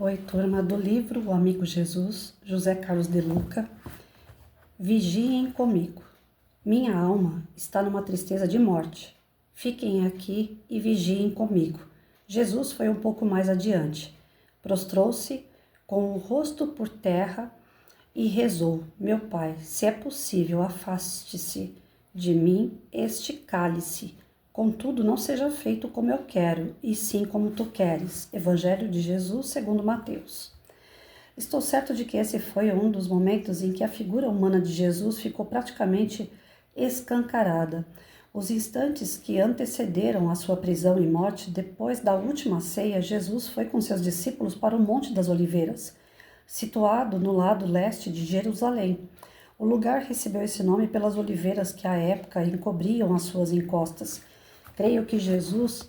Oi, turma do livro O Amigo Jesus, José Carlos de Luca. Vigiem comigo. Minha alma está numa tristeza de morte. Fiquem aqui e vigiem comigo. Jesus foi um pouco mais adiante. Prostrou-se com o rosto por terra e rezou: Meu Pai, se é possível, afaste-se de mim este cálice. Contudo, não seja feito como eu quero, e sim como tu queres. Evangelho de Jesus segundo Mateus. Estou certo de que esse foi um dos momentos em que a figura humana de Jesus ficou praticamente escancarada. Os instantes que antecederam a sua prisão e morte, depois da última ceia, Jesus foi com seus discípulos para o Monte das Oliveiras, situado no lado leste de Jerusalém. O lugar recebeu esse nome pelas oliveiras que à época encobriam as suas encostas. Creio que Jesus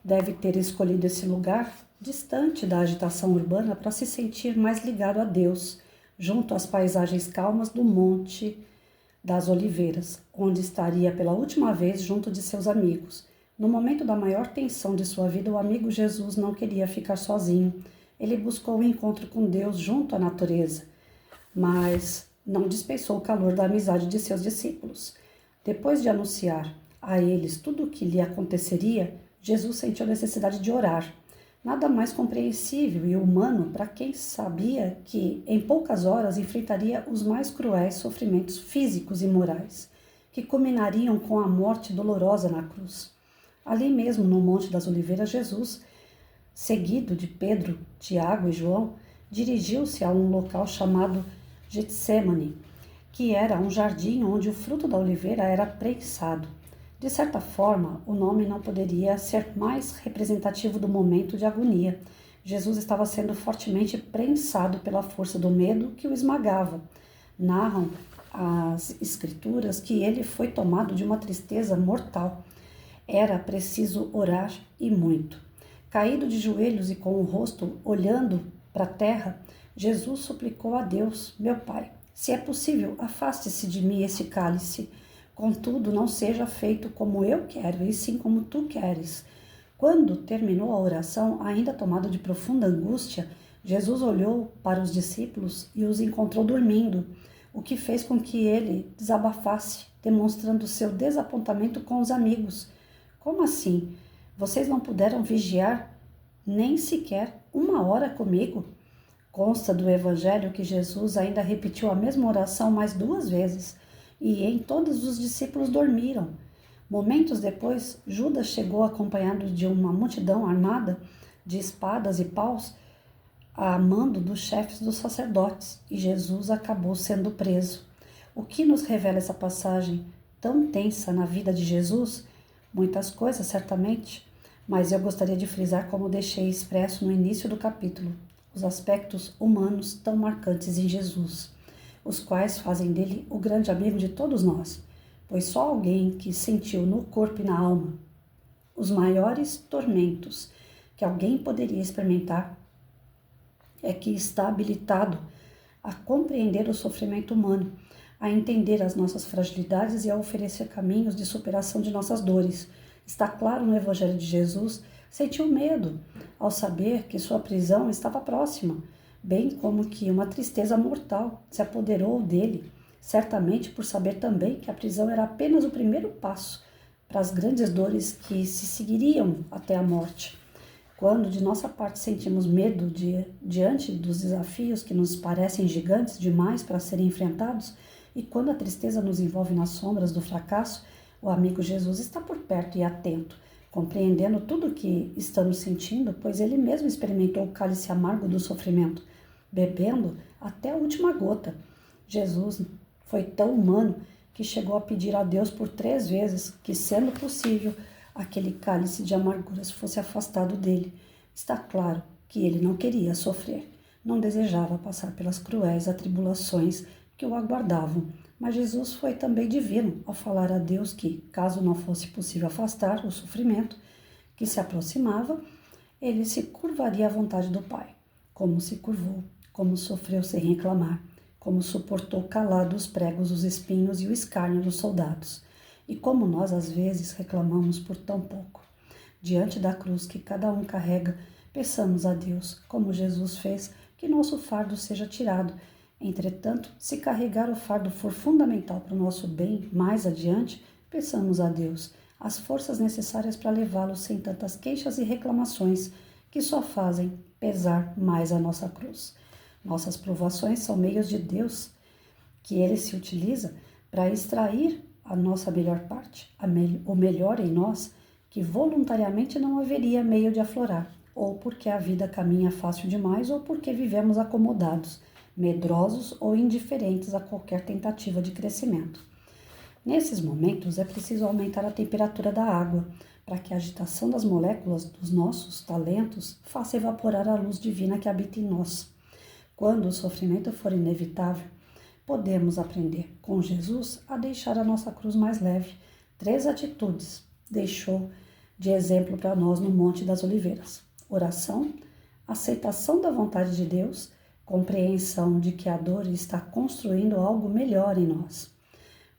deve ter escolhido esse lugar distante da agitação urbana para se sentir mais ligado a Deus, junto às paisagens calmas do Monte das Oliveiras, onde estaria pela última vez junto de seus amigos. No momento da maior tensão de sua vida, o amigo Jesus não queria ficar sozinho. Ele buscou o encontro com Deus junto à natureza, mas não dispensou o calor da amizade de seus discípulos. Depois de anunciar a eles tudo o que lhe aconteceria, Jesus sentiu a necessidade de orar. Nada mais compreensível e humano para quem sabia que, em poucas horas, enfrentaria os mais cruéis sofrimentos físicos e morais, que culminariam com a morte dolorosa na cruz. Ali mesmo, no Monte das Oliveiras, Jesus, seguido de Pedro, Tiago e João, dirigiu-se a um local chamado Getsemane, que era um jardim onde o fruto da oliveira era prensado. De certa forma, o nome não poderia ser mais representativo do momento de agonia. Jesus estava sendo fortemente prensado pela força do medo que o esmagava. Narram as escrituras que ele foi tomado de uma tristeza mortal. Era preciso orar e muito. Caído de joelhos e com o rosto olhando para a terra, Jesus suplicou a Deus: Meu Pai, se é possível, afaste-se de mim esse cálice. Contudo, não seja feito como eu quero, e sim como tu queres. Quando terminou a oração, ainda tomado de profunda angústia, Jesus olhou para os discípulos e os encontrou dormindo, o que fez com que ele desabafasse, demonstrando seu desapontamento com os amigos. Como assim? Vocês não puderam vigiar nem sequer 1 hora comigo? Consta do Evangelho que Jesus ainda repetiu a mesma oração mais 2 vezes, e em todos os discípulos dormiram. Momentos depois, Judas chegou acompanhado de uma multidão armada de espadas e paus a mando dos chefes dos sacerdotes, e Jesus acabou sendo preso. O que nos revela essa passagem tão tensa na vida de Jesus? Muitas coisas, certamente, mas eu gostaria de frisar, como deixei expresso no início do capítulo, os aspectos humanos tão marcantes em Jesus, os quais fazem dele o grande amigo de todos nós, pois só alguém que sentiu no corpo e na alma os maiores tormentos que alguém poderia experimentar é que está habilitado a compreender o sofrimento humano, a entender as nossas fragilidades e a oferecer caminhos de superação de nossas dores. Está claro no Evangelho de Jesus, sentiu medo ao saber que sua prisão estava próxima, bem como que uma tristeza mortal se apoderou dele, certamente por saber também que a prisão era apenas o primeiro passo para as grandes dores que se seguiriam até a morte. Quando de nossa parte sentimos medo diante dos desafios que nos parecem gigantes demais para serem enfrentados, e quando a tristeza nos envolve nas sombras do fracasso, o amigo Jesus está por perto e atento, compreendendo tudo o que estamos sentindo, pois ele mesmo experimentou o cálice amargo do sofrimento, bebendo até a última gota. Jesus foi tão humano que chegou a pedir a Deus por 3 vezes que, sendo possível, aquele cálice de amarguras fosse afastado dele. Está claro que ele não queria sofrer, não desejava passar pelas cruéis atribulações que o aguardavam, mas Jesus foi também divino ao falar a Deus que, caso não fosse possível afastar o sofrimento que se aproximava, ele se curvaria à vontade do Pai. Como se curvou, como sofreu sem reclamar, como suportou calado os pregos, os espinhos e o escárnio dos soldados. E como nós às vezes reclamamos por tão pouco. Diante da cruz que cada um carrega, peçamos a Deus, como Jesus fez, que nosso fardo seja tirado. Entretanto, se carregar o fardo for fundamental para o nosso bem mais adiante, peçamos a Deus as forças necessárias para levá-lo sem tantas queixas e reclamações, que só fazem pesar mais a nossa cruz. Nossas provações são meios de Deus, que Ele se utiliza para extrair a nossa melhor parte, o melhor em nós, que voluntariamente não haveria meio de aflorar, ou porque a vida caminha fácil demais, ou porque vivemos acomodados, medrosos ou indiferentes a qualquer tentativa de crescimento. Nesses momentos é preciso aumentar a temperatura da água, para que a agitação das moléculas dos nossos talentos faça evaporar a luz divina que habita em nós. Quando o sofrimento for inevitável, podemos aprender com Jesus a deixar a nossa cruz mais leve. 3 atitudes deixou de exemplo para nós no Monte das Oliveiras: oração, aceitação da vontade de Deus, compreensão de que a dor está construindo algo melhor em nós.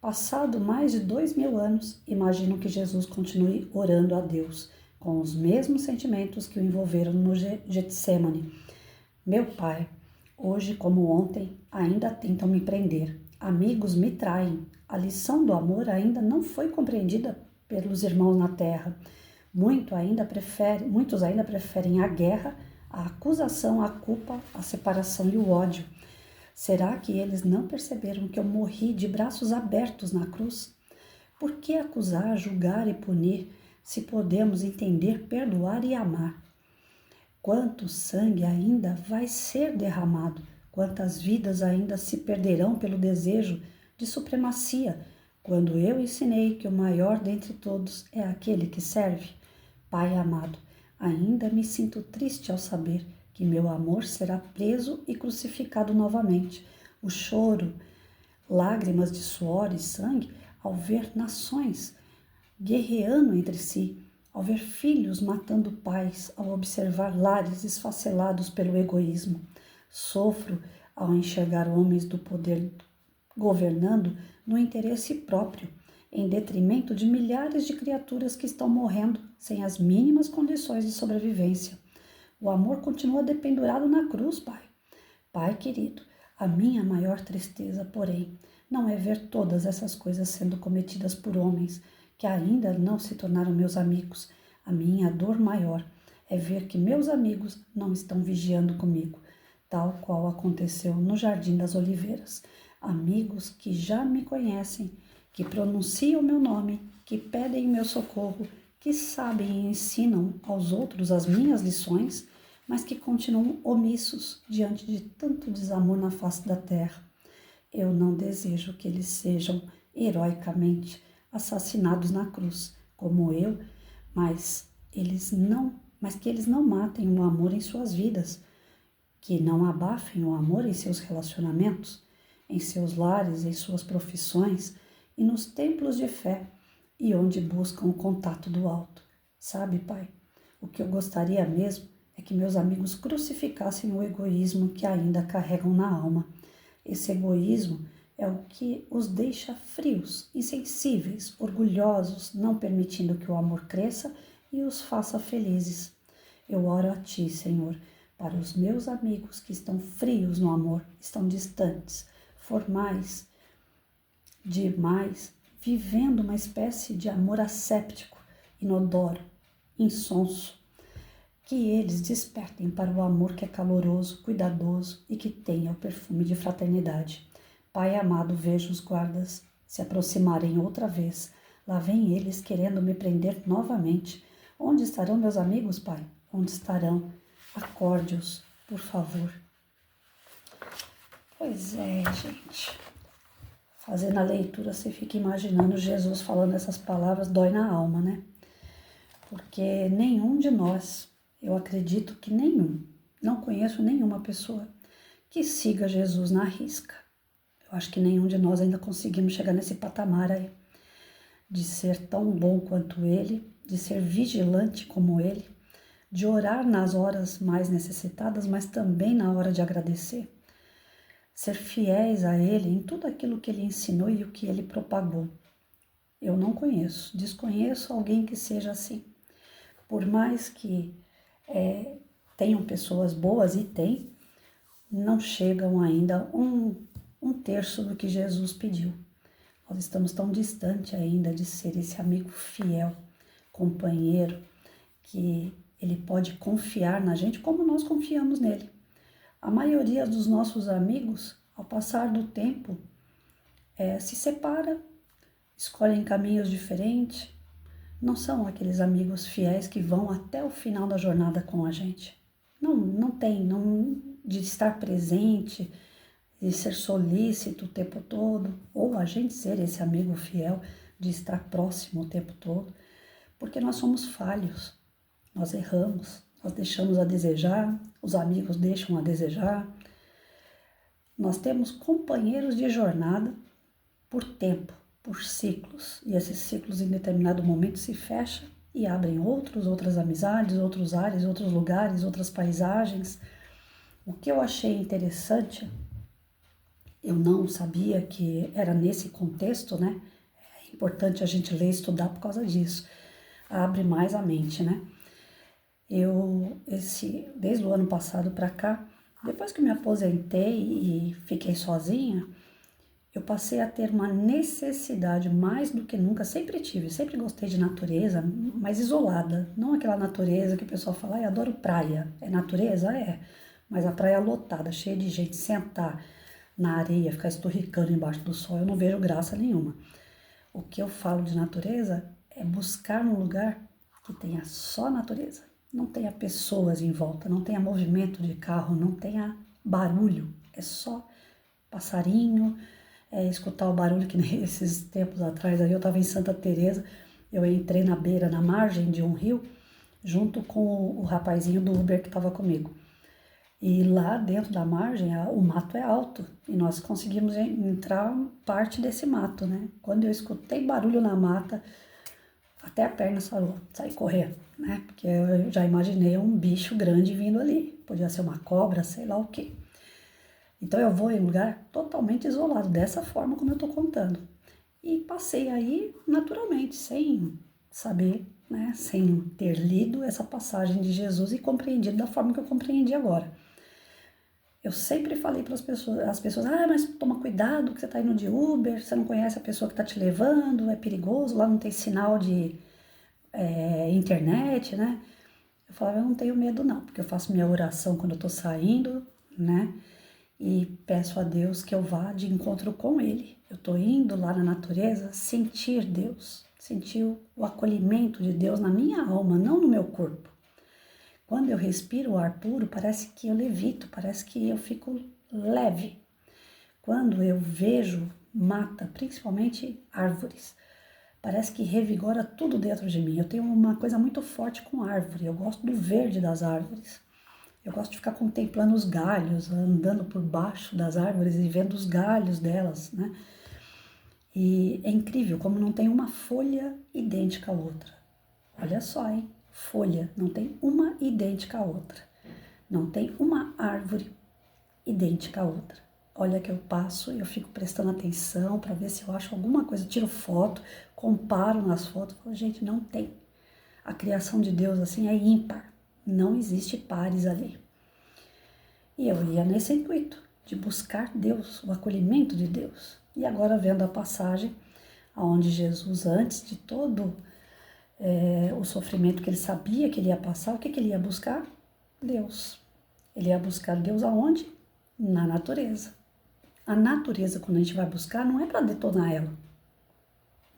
Passado mais de 2000 anos, imagino que Jesus continue orando a Deus, com os mesmos sentimentos que o envolveram no Getsemane. Meu Pai, hoje como ontem, ainda tentam me prender. Amigos me traem. A lição do amor ainda não foi compreendida pelos irmãos na terra. Muitos ainda preferem a guerra, a acusação, a culpa, a separação e o ódio. Será que eles não perceberam que eu morri de braços abertos na cruz? Por que acusar, julgar e punir, se podemos entender, perdoar e amar? Quanto sangue ainda vai ser derramado? Quantas vidas ainda se perderão pelo desejo de supremacia, quando eu ensinei que o maior dentre todos é aquele que serve? Pai amado, ainda me sinto triste ao saber que meu amor será preso e crucificado novamente. O choro, lágrimas de suor e sangue, ao ver nações guerreando entre si, ao ver filhos matando pais, ao observar lares esfacelados pelo egoísmo. Sofro ao enxergar homens do poder governando no interesse próprio, em detrimento de milhares de criaturas que estão morrendo sem as mínimas condições de sobrevivência. O amor continua dependurado na cruz, Pai. Pai querido, a minha maior tristeza, porém, não é ver todas essas coisas sendo cometidas por homens que ainda não se tornaram meus amigos. A minha dor maior é ver que meus amigos não estão vigiando comigo, tal qual aconteceu no Jardim das Oliveiras. Amigos que já me conhecem, que pronunciam meu nome, que pedem meu socorro, que sabem e ensinam aos outros as minhas lições, mas que continuam omissos diante de tanto desamor na face da terra. Eu não desejo que eles sejam heroicamente assassinados na cruz, como eu, mas que eles não matem o amor em suas vidas, que não abafem o amor em seus relacionamentos, em seus lares, em suas profissões e nos templos de fé, e onde buscam o contato do alto. Sabe, Pai, o que eu gostaria mesmo é que meus amigos crucificassem o egoísmo que ainda carregam na alma. Esse egoísmo é o que os deixa frios, insensíveis, orgulhosos, não permitindo que o amor cresça e os faça felizes. Eu oro a Ti, Senhor, para os meus amigos que estão frios no amor, estão distantes, formais demais, vivendo uma espécie de amor asséptico, inodoro, insonso. Que eles despertem para o amor que é caloroso, cuidadoso e que tenha o perfume de fraternidade. Pai amado, vejo os guardas se aproximarem outra vez. Lá vêm eles querendo me prender novamente. Onde estarão meus amigos, Pai? Onde estarão? Acorde-os, por favor. Pois é, gente. Fazendo a leitura, você fica imaginando Jesus falando essas palavras, dói na alma, né? Porque nenhum de nós, eu acredito que nenhum, não conheço nenhuma pessoa que siga Jesus na risca. Eu acho que nenhum de nós ainda conseguimos chegar nesse patamar aí, de ser tão bom quanto ele, de ser vigilante como ele, de orar nas horas mais necessitadas, mas também na hora de agradecer. Ser fiéis a ele em tudo aquilo que ele ensinou e o que ele propagou. Eu não desconheço alguém que seja assim. Por mais que tenham pessoas boas, e tem, não chegam ainda um terço do que Jesus pediu. Nós estamos tão distante ainda de ser esse amigo fiel, companheiro, que ele pode confiar na gente como nós confiamos nele. A maioria dos nossos amigos, ao passar do tempo, se separa, escolhem caminhos diferentes, não são aqueles amigos fiéis que vão até o final da jornada com a gente. Não tem, de estar presente, de ser solícito o tempo todo, ou a gente ser esse amigo fiel, de estar próximo o tempo todo, porque nós somos falhos, nós erramos, nós deixamos a desejar, os amigos deixam a desejar. Nós temos companheiros de jornada por tempo, por ciclos, e esses ciclos em determinado momento se fecham e abrem outras amizades, outros ares, outros lugares, outras paisagens. O que eu achei interessante, eu não sabia que era nesse contexto, né? É importante a gente ler e estudar por causa disso. Abre mais a mente, né? Desde o ano passado para cá, depois que me aposentei e fiquei sozinha, eu passei a ter uma necessidade mais do que nunca, sempre gostei de natureza, mas isolada, não aquela natureza que o pessoal fala, adoro praia, é natureza? É, mas a praia lotada, cheia de gente, sentar na areia, ficar esturricando embaixo do sol, eu não vejo graça nenhuma. O que eu falo de natureza é buscar um lugar que tenha só natureza, não tenha pessoas em volta, não tenha movimento de carro, não tenha barulho, é só passarinho, escutar o barulho, que nem esses tempos atrás, aí eu estava em Santa Teresa, eu entrei na margem de um rio, junto com o rapazinho do Uber que estava comigo. E lá dentro da margem, o mato é alto, e nós conseguimos entrar parte desse mato, né? Quando eu escutei barulho na mata, até a perna saí correndo, né? Porque eu já imaginei um bicho grande vindo ali, podia ser uma cobra, sei lá o quê. Então eu vou em um lugar totalmente isolado, dessa forma como eu estou contando. E passei aí naturalmente, sem saber, né, sem ter lido essa passagem de Jesus e compreendido da forma que eu compreendi agora. Eu sempre falei para as pessoas, mas toma cuidado que você está indo de Uber, você não conhece a pessoa que está te levando, é perigoso, lá não tem sinal de internet, né? Eu falava, eu não tenho medo não, porque eu faço minha oração quando eu estou saindo, né? E peço a Deus que eu vá de encontro com Ele. Eu estou indo lá na natureza sentir Deus, sentir o acolhimento de Deus na minha alma, não no meu corpo. Quando eu respiro o ar puro, parece que eu levito, parece que eu fico leve. Quando eu vejo mata, principalmente árvores, parece que revigora tudo dentro de mim. Eu tenho uma coisa muito forte com árvore, eu gosto do verde das árvores. Eu gosto de ficar contemplando os galhos, andando por baixo das árvores e vendo os galhos delas, né? E é incrível como não tem uma folha idêntica à outra. Olha só, hein? Folha, não tem uma idêntica à outra. Não tem uma árvore idêntica à outra. Olha que eu passo e eu fico prestando atenção para ver se eu acho alguma coisa. Tiro foto, comparo nas fotos. Falo, gente, não tem. A criação de Deus assim é ímpar. Não existe pares ali. E eu ia nesse intuito de buscar Deus, o acolhimento de Deus. E agora vendo a passagem onde Jesus, antes de todo o sofrimento que ele sabia que ele ia passar, o que ele ia buscar? Deus. Ele ia buscar Deus aonde? Na natureza. A natureza, quando a gente vai buscar, não é para detonar ela.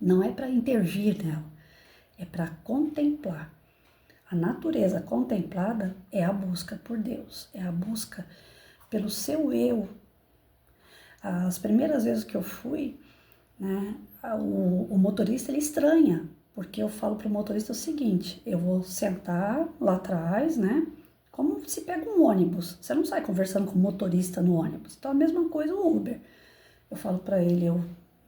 Não é para intervir nela. É para contemplar. A natureza contemplada é a busca por Deus, é a busca pelo seu eu. As primeiras vezes que eu fui, né, o motorista ele estranha, porque eu falo para o motorista o seguinte, eu vou sentar lá atrás, né, como se pega um ônibus, você não sai conversando com o motorista no ônibus, então a mesma coisa o Uber. Eu falo para ele, eu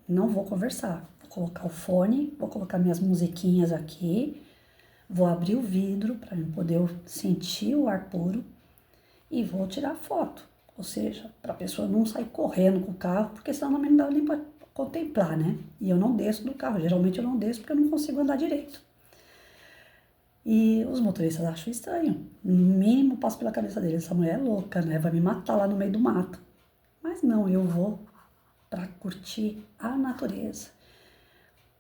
não vou conversar, vou colocar o fone, vou colocar minhas musiquinhas aqui, vou abrir o vidro para poder sentir o ar puro e vou tirar foto. Ou seja, para a pessoa não sair correndo com o carro, porque senão também não dá nem para contemplar, né? E eu não desço do carro. Geralmente eu não desço porque eu não consigo andar direito. E os motoristas acham estranho. No mínimo passa pela cabeça deles, essa mulher é louca, né? Vai me matar lá no meio do mato. Mas não, eu vou para curtir a natureza,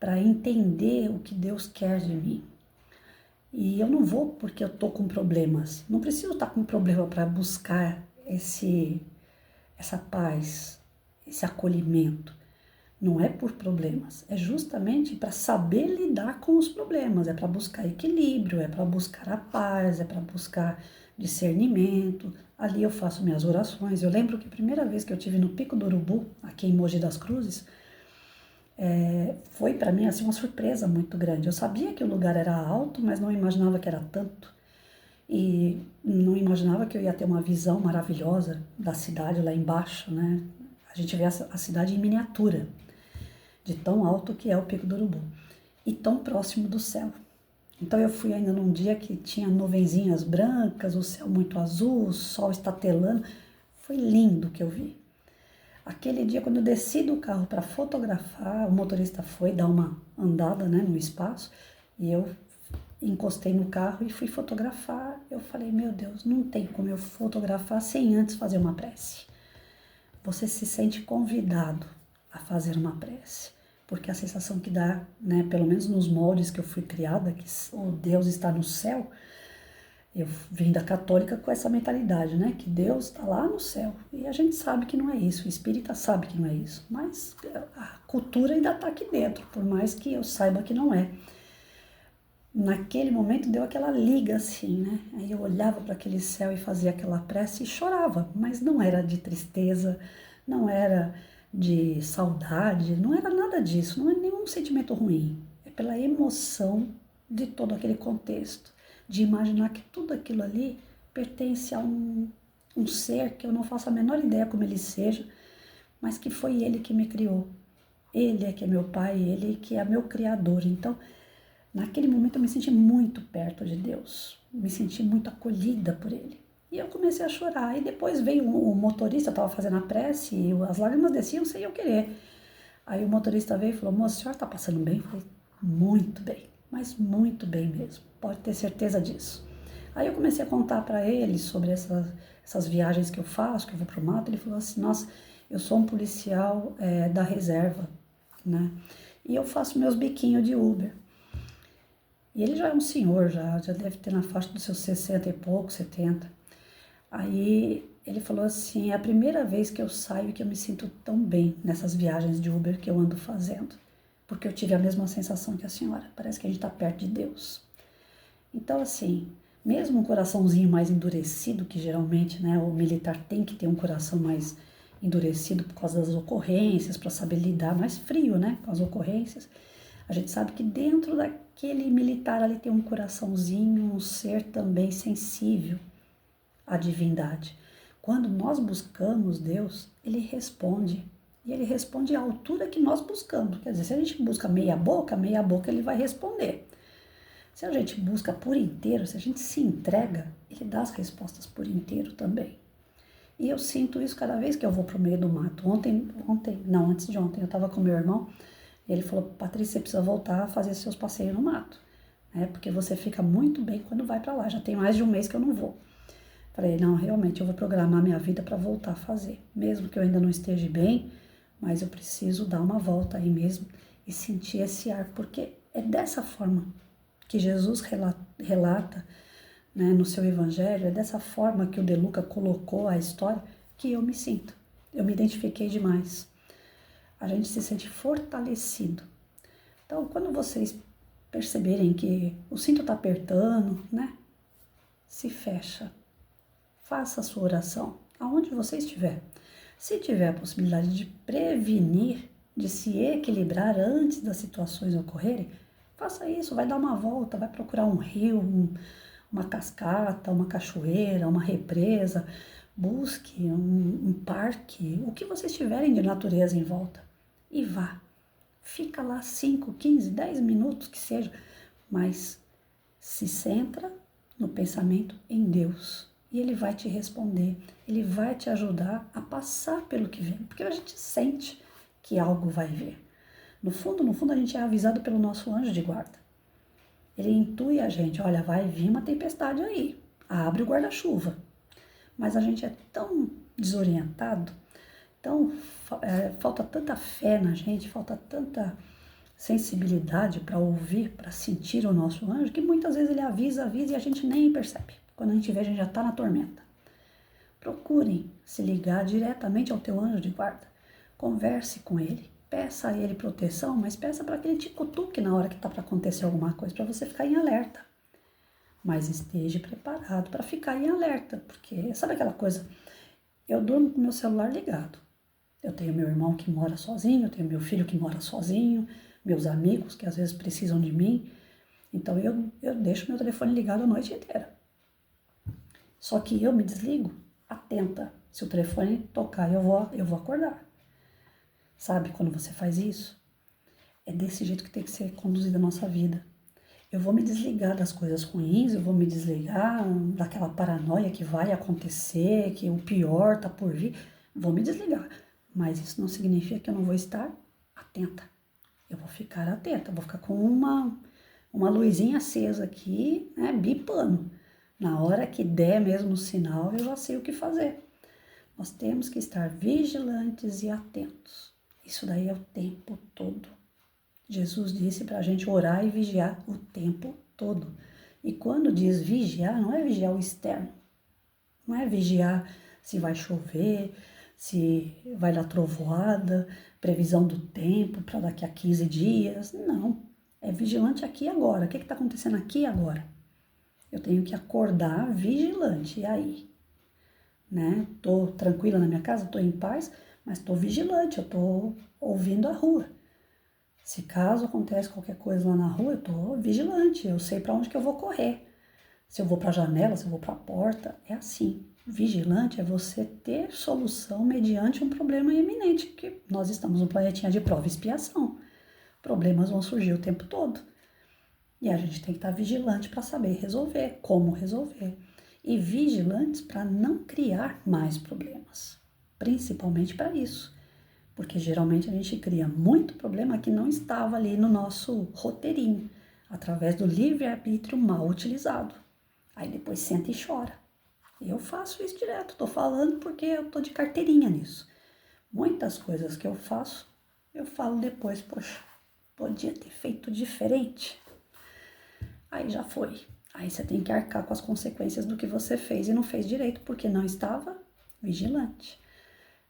para entender o que Deus quer de mim. E eu não vou porque eu tô com problemas. Não preciso estar com problema para buscar essa paz, esse acolhimento. Não é por problemas, é justamente para saber lidar com os problemas, é para buscar equilíbrio, é para buscar a paz, é para buscar discernimento. Ali eu faço minhas orações. Eu lembro que a primeira vez que eu tive no Pico do Urubu, aqui em Mogi das Cruzes, foi para mim assim uma surpresa muito grande. Eu sabia que o lugar era alto, mas não imaginava que era tanto. E não imaginava que eu ia ter uma visão maravilhosa da cidade lá embaixo, né? A gente vê a cidade em miniatura, de tão alto que é o Pico do Urubu, e tão próximo do céu. Então eu fui ainda num dia que tinha nuvenzinhas brancas, o céu muito azul, o sol estatelando. Foi lindo o que eu vi. Aquele dia, quando eu desci do carro para fotografar, o motorista foi dar uma andada, né, no espaço, e eu encostei no carro e fui fotografar. Eu falei, meu Deus, não tem como eu fotografar sem antes fazer uma prece. Você se sente convidado a fazer uma prece, porque a sensação que dá, né, pelo menos nos moldes que eu fui criada, que o Deus está no céu. Eu vim da católica com essa mentalidade, né? Que Deus está lá no céu. E a gente sabe que não é isso, o espírita sabe que não é isso. Mas a cultura ainda está aqui dentro, por mais que eu saiba que não é. Naquele momento deu aquela liga assim, né? Aí eu olhava para aquele céu e fazia aquela prece e chorava, mas não era de tristeza, não era de saudade, não era nada disso, não é nenhum sentimento ruim. É pela emoção de todo aquele contexto, de imaginar que tudo aquilo ali pertence a um ser que eu não faço a menor ideia como ele seja, mas que foi ele que me criou. Ele é que é meu pai, ele que é meu criador. Então, naquele momento eu me senti muito perto de Deus, me senti muito acolhida por Ele. E eu comecei a chorar. E depois veio o motorista, estava fazendo a prece e as lágrimas desciam sem eu querer. Aí o motorista veio e falou, moça, a senhora está passando bem? Eu falei, muito bem, mas muito bem mesmo, pode ter certeza disso. Aí eu comecei a contar para ele sobre essas viagens que eu faço, que eu vou para o mato. Ele falou assim, nossa, eu sou um policial da reserva, né? E eu faço meus biquinhos de Uber. E ele já é um senhor, já deve ter na faixa dos seus 60 e pouco, 70. Aí ele falou assim, é a primeira vez que eu saio e que eu me sinto tão bem nessas viagens de Uber que eu ando fazendo. Porque eu tive a mesma sensação que a senhora, parece que a gente está perto de Deus. Então assim, mesmo um coraçãozinho mais endurecido, que geralmente, né, o militar tem que ter um coração mais endurecido por causa das ocorrências, para saber lidar mais frio, né, com as ocorrências. A gente sabe que dentro daquele militar ali tem um coraçãozinho, um ser também sensível à divindade. Quando nós buscamos Deus, Ele responde. E Ele responde à altura que nós buscamos. Quer dizer, se a gente busca meia boca Ele vai responder. Se a gente busca por inteiro, se a gente se entrega, Ele dá as respostas por inteiro também. E eu sinto isso cada vez que eu vou para o meio do mato. Antes de ontem, eu estava com meu irmão. E ele falou, Patrícia, você precisa voltar a fazer seus passeios no mato, né? Porque você fica muito bem quando vai para lá. Já tem mais de um mês que eu não vou. Falei, não, realmente eu vou programar minha vida para voltar a fazer. Mesmo que eu ainda não esteja bem, mas eu preciso dar uma volta aí mesmo e sentir esse ar. Porque é dessa forma que Jesus relata, né, no seu evangelho, é dessa forma que o De Luca colocou a história que eu me sinto. Eu me identifiquei demais. A gente se sente fortalecido. Então, quando vocês perceberem que o cinto está apertando, né? Se fecha. Faça a sua oração, aonde você estiver. Se tiver a possibilidade de prevenir, de se equilibrar antes das situações ocorrerem, faça isso. Vai dar uma volta, vai procurar um rio, uma cascata, uma cachoeira, uma represa. Busque um parque, o que vocês tiverem de natureza em volta. E vá. Fica lá 5, 15, 10 minutos que seja, mas se centra no pensamento em Deus. E Ele vai te responder, Ele vai te ajudar a passar pelo que vem, porque a gente sente que algo vai vir. No fundo, a gente é avisado pelo nosso anjo de guarda. Ele intui a gente, olha, vai vir uma tempestade aí, abre o guarda-chuva. Mas a gente é tão desorientado, falta tanta fé na gente, falta tanta sensibilidade para ouvir, para sentir o nosso anjo, que muitas vezes ele avisa e a gente nem percebe. Quando a gente vê, a gente já está na tormenta. Procurem se ligar diretamente ao teu anjo de guarda. Converse com ele. Peça a ele proteção, mas peça para que ele te cutuque na hora que está para acontecer alguma coisa, para você ficar em alerta. Mas esteja preparado para ficar em alerta, porque sabe aquela coisa? Eu durmo com meu celular ligado. Eu tenho meu irmão que mora sozinho, eu tenho meu filho que mora sozinho, meus amigos que às vezes precisam de mim. Então eu deixo meu telefone ligado a noite inteira. Só que eu me desligo atenta. Se o telefone tocar, eu vou acordar. Sabe quando você faz isso? É desse jeito que tem que ser conduzida a nossa vida. Eu vou me desligar das coisas ruins, eu vou me desligar daquela paranoia que vai acontecer, que o pior tá por vir. Vou me desligar. Mas isso não significa que eu não vou estar atenta. Eu vou ficar atenta, vou ficar com uma luzinha acesa aqui, né, bipando. Na hora que der mesmo o sinal, eu já sei o que fazer. Nós temos que estar vigilantes e atentos. Isso daí é o tempo todo. Jesus disse para a gente orar e vigiar o tempo todo. E quando diz vigiar, não é vigiar o externo. Não é vigiar se vai chover, se vai dar trovoada, previsão do tempo para daqui a 15 dias. Não. É vigilante aqui e agora. O que está acontecendo aqui e agora? Eu tenho que acordar vigilante. E aí? Né? Tô tranquila na minha casa, tô em paz, mas tô vigilante, eu tô ouvindo a rua. Se caso acontece qualquer coisa lá na rua, eu tô vigilante, eu sei para onde que eu vou correr. Se eu vou para a janela, se eu vou para a porta, é assim. Vigilante é você ter solução mediante um problema iminente, que nós estamos num planetinha de prova e expiação. Problemas vão surgir o tempo todo. E a gente tem que estar vigilante para saber resolver, como resolver. E vigilantes para não criar mais problemas, principalmente para isso, porque geralmente a gente cria muito problema que não estava ali no nosso roteirinho, através do livre-arbítrio mal utilizado. Aí depois senta e chora. Eu faço isso direto, estou falando porque eu estou de carteirinha nisso. Muitas coisas que eu faço, eu falo depois, poxa, podia ter feito diferente. Aí já foi. Aí você tem que arcar com as consequências do que você fez e não fez direito, porque não estava vigilante.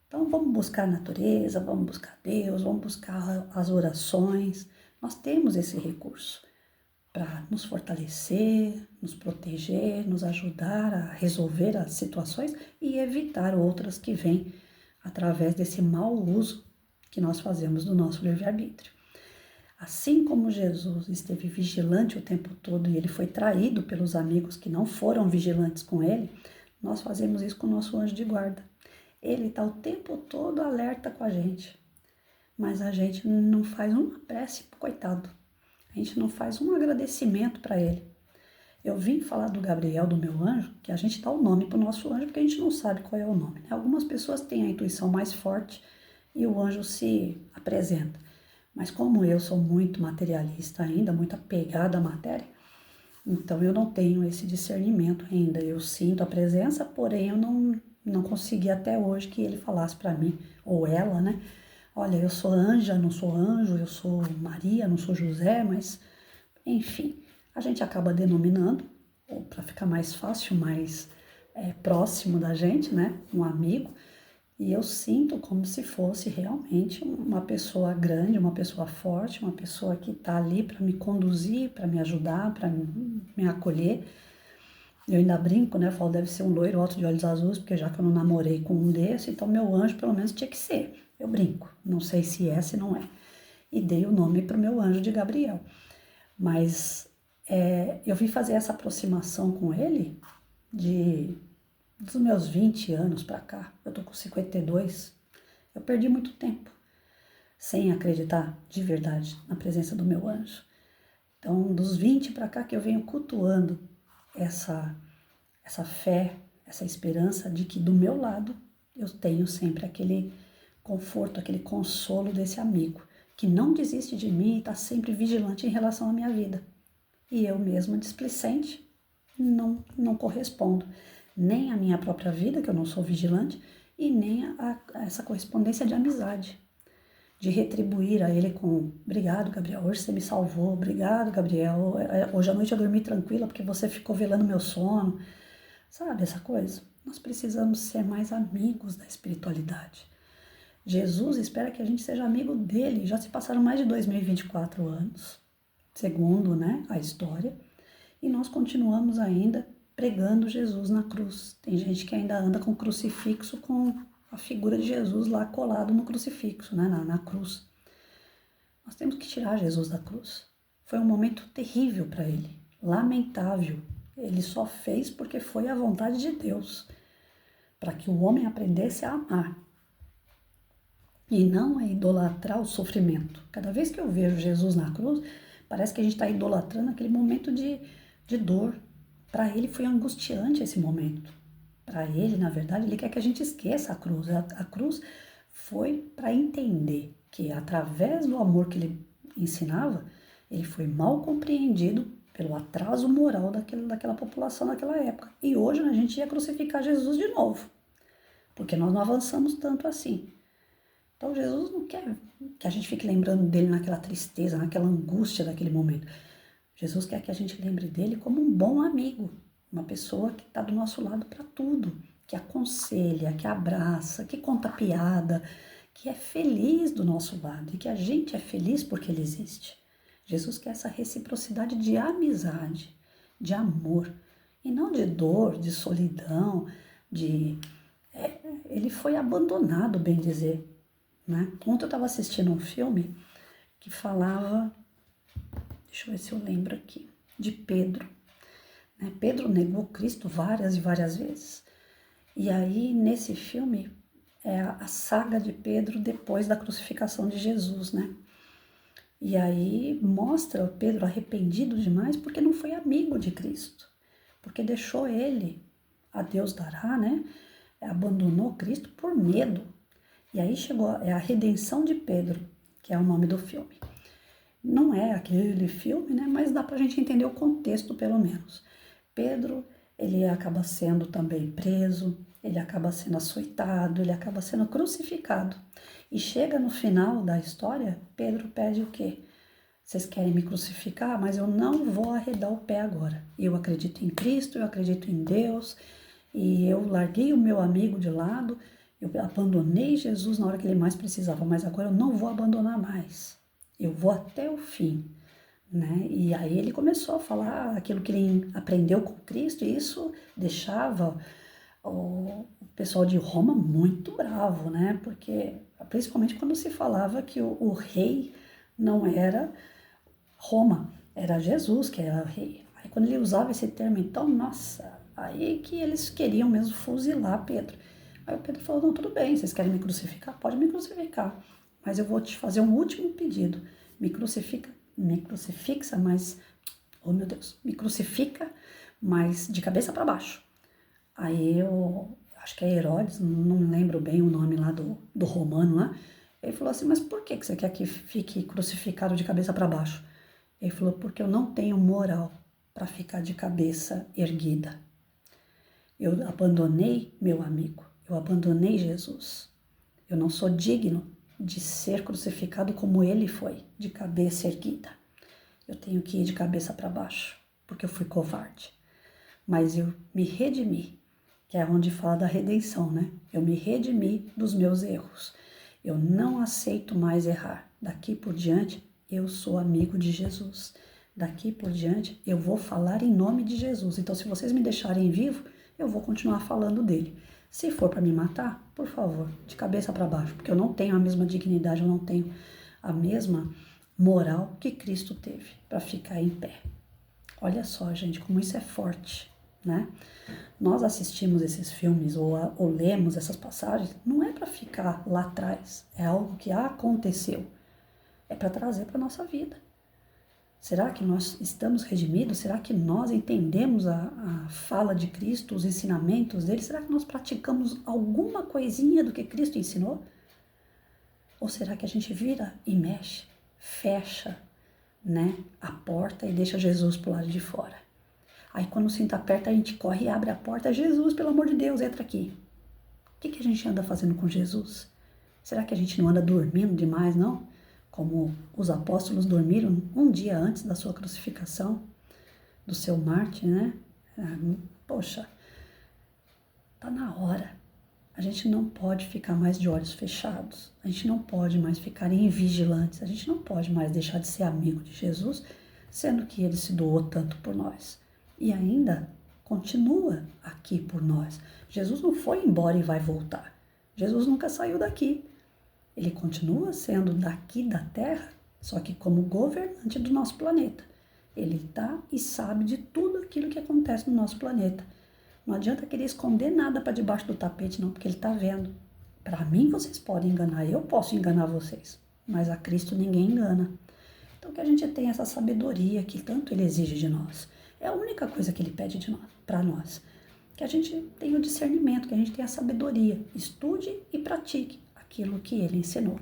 Então vamos buscar a natureza, vamos buscar Deus, vamos buscar as orações. Nós temos esse recurso para nos fortalecer, nos proteger, nos ajudar a resolver as situações e evitar outras que vêm através desse mau uso que nós fazemos do nosso livre-arbítrio. Assim como Jesus esteve vigilante o tempo todo e ele foi traído pelos amigos que não foram vigilantes com ele, nós fazemos isso com o nosso anjo de guarda. Ele está o tempo todo alerta com a gente, mas a gente não faz uma prece pro coitado, a gente não faz um agradecimento para ele. Eu vim falar do Gabriel, do meu anjo, que a gente dá o nome para o nosso anjo porque a gente não sabe qual é o nome, né? Algumas pessoas têm a intuição mais forte e o anjo se apresenta. Mas como eu sou muito materialista ainda, muito apegada à matéria, então eu não tenho esse discernimento ainda. Eu sinto a presença, porém eu não consegui até hoje que ele falasse para mim, ou ela, né? Olha, eu sou Anja, não sou anjo, eu sou Maria, não sou José, mas enfim, a gente acaba denominando, ou para ficar mais fácil, mais próximo da gente, né? Um amigo. E eu sinto como se fosse realmente uma pessoa grande, uma pessoa forte, uma pessoa que está ali para me conduzir, para me ajudar, para me acolher. Eu ainda brinco, né? Eu falo, deve ser um loiro alto de olhos azuis, porque já que eu não namorei com um desse, então meu anjo pelo menos tinha que ser. Eu brinco, não sei se é, se não é. E dei o nome para o meu anjo de Gabriel. Mas eu vim fazer essa aproximação com ele dos meus 20 anos para cá. Eu tô com 52. Eu perdi muito tempo sem acreditar de verdade na presença do meu anjo. Então, dos 20 para cá que eu venho cultuando essa fé, essa esperança de que do meu lado eu tenho sempre aquele conforto, aquele consolo desse amigo que não desiste de mim e está sempre vigilante em relação à minha vida. e eu mesma displicente não correspondo nem à minha própria vida, que eu não sou vigilante, e nem a essa correspondência de amizade, de retribuir a ele com obrigado, Gabriel, hoje você me salvou, obrigado, Gabriel, hoje à noite eu dormi tranquila porque você ficou velando meu sono, sabe essa coisa? Nós precisamos ser mais amigos da espiritualidade. Jesus espera que a gente seja amigo dele, já se passaram mais de 2024 anos, segundo, né, a história, e nós continuamos ainda pregando Jesus na cruz. Tem gente que ainda anda com crucifixo, com a figura de Jesus lá colado no crucifixo, né, na cruz. Nós temos que tirar Jesus da cruz. Foi um momento terrível para ele, lamentável. Ele só fez porque foi a vontade de Deus, para que o homem aprendesse a amar e não a idolatrar o sofrimento. Cada vez que eu vejo Jesus na cruz, parece que a gente está idolatrando aquele momento de dor. Para ele foi angustiante esse momento. Para ele, na verdade, ele quer que a gente esqueça a cruz. A cruz foi para entender que, através do amor que ele ensinava, ele foi mal compreendido pelo atraso moral daquela população naquela época. E hoje a gente ia crucificar Jesus de novo, porque nós não avançamos tanto assim. Então Jesus não quer que a gente fique lembrando dele naquela tristeza, naquela angústia daquele momento. Jesus quer que a gente lembre dele como um bom amigo, uma pessoa que está do nosso lado para tudo, que aconselha, que abraça, que conta piada, que é feliz do nosso lado e que a gente é feliz porque ele existe. Jesus quer essa reciprocidade de amizade, de amor, e não de dor, de solidão, ele foi abandonado, bem dizer. Né? Ontem eu estava assistindo um filme que falava, deixa eu ver se eu lembro aqui, de Pedro. Né? Pedro negou Cristo várias e várias vezes. E aí, nesse filme, é a saga de Pedro depois da crucificação de Jesus, né? E aí mostra o Pedro arrependido demais porque não foi amigo de Cristo, porque deixou ele, a Deus dará, né? Abandonou Cristo por medo. E aí chegou, é a redenção de Pedro, que é o nome do filme. Não é aquele filme, né? Mas dá pra gente entender o contexto, pelo menos. Pedro, ele acaba sendo também preso, ele acaba sendo açoitado, ele acaba sendo crucificado. E chega no final da história, Pedro pede o quê? Vocês querem me crucificar, mas eu não vou arredar o pé agora. Eu acredito em Cristo, eu acredito em Deus, e eu larguei o meu amigo de lado, eu abandonei Jesus na hora que ele mais precisava, mas agora eu não vou abandonar mais. Eu vou até o fim. Né? E aí ele começou a falar aquilo que ele aprendeu com Cristo, e isso deixava o pessoal de Roma muito bravo, né? Porque principalmente quando se falava que o rei não era Roma, era Jesus que era o rei. Aí quando ele usava esse termo, então, nossa, aí que eles queriam mesmo fuzilar Pedro. Aí o Pedro falou, não, tudo bem, vocês querem me crucificar? Pode me crucificar, mas eu vou te fazer um último pedido, me crucifixa, mas, oh meu Deus, me crucifica, mas de cabeça para baixo. Aí eu, acho que é Herodes, não lembro bem o nome lá do romano lá, ele falou assim, mas por que você quer que fique crucificado de cabeça para baixo? Ele falou, porque eu não tenho moral para ficar de cabeça erguida. Eu abandonei meu amigo, eu abandonei Jesus. Eu não sou digno de ser crucificado como ele foi, de cabeça erguida. Eu tenho que ir de cabeça para baixo, porque eu fui covarde. Mas eu me redimi, que é onde fala da redenção, né? Eu me redimi dos meus erros. Eu não aceito mais errar. Daqui por diante, eu sou amigo de Jesus. Daqui por diante, eu vou falar em nome de Jesus. Então, se vocês me deixarem vivo, eu vou continuar falando dele. Se for para me matar, por favor, de cabeça para baixo, porque eu não tenho a mesma dignidade, eu não tenho a mesma moral que Cristo teve para ficar em pé. Olha só, gente, como isso é forte, né? Nós assistimos esses filmes ou lemos essas passagens, não é para ficar lá atrás, é algo que aconteceu, é para trazer para a nossa vida. Será que nós estamos redimidos? Será que nós entendemos a fala de Cristo, os ensinamentos dele? Será que nós praticamos alguma coisinha do que Cristo ensinou? Ou será que a gente vira e mexe, fecha, né, a porta e deixa Jesus pro lado de fora. Aí quando o cinto aperta, a gente corre e abre a porta. Jesus, pelo amor de Deus, entra aqui. O que a gente anda fazendo com Jesus? Será que a gente não anda dormindo demais, não? Como os apóstolos dormiram um dia antes da sua crucificação, do seu mártir, né? Poxa, tá na hora. A gente não pode ficar mais de olhos fechados. A gente não pode mais ficar invigilantes. A gente não pode mais deixar de ser amigo de Jesus, sendo que ele se doou tanto por nós. E ainda continua aqui por nós. Jesus não foi embora e vai voltar. Jesus nunca saiu daqui. Ele continua sendo daqui da Terra, só que como governante do nosso planeta. Ele está e sabe de tudo aquilo que acontece no nosso planeta. Não adianta querer esconder nada para debaixo do tapete, não, porque ele está vendo. Para mim, vocês podem enganar, eu posso enganar vocês, mas a Cristo ninguém engana. Então, que a gente tenha essa sabedoria que tanto ele exige de nós. É a única coisa que ele pede de nós, para nós. Que a gente tenha o discernimento, que a gente tenha a sabedoria. Estude e pratique aquilo que ele ensinou.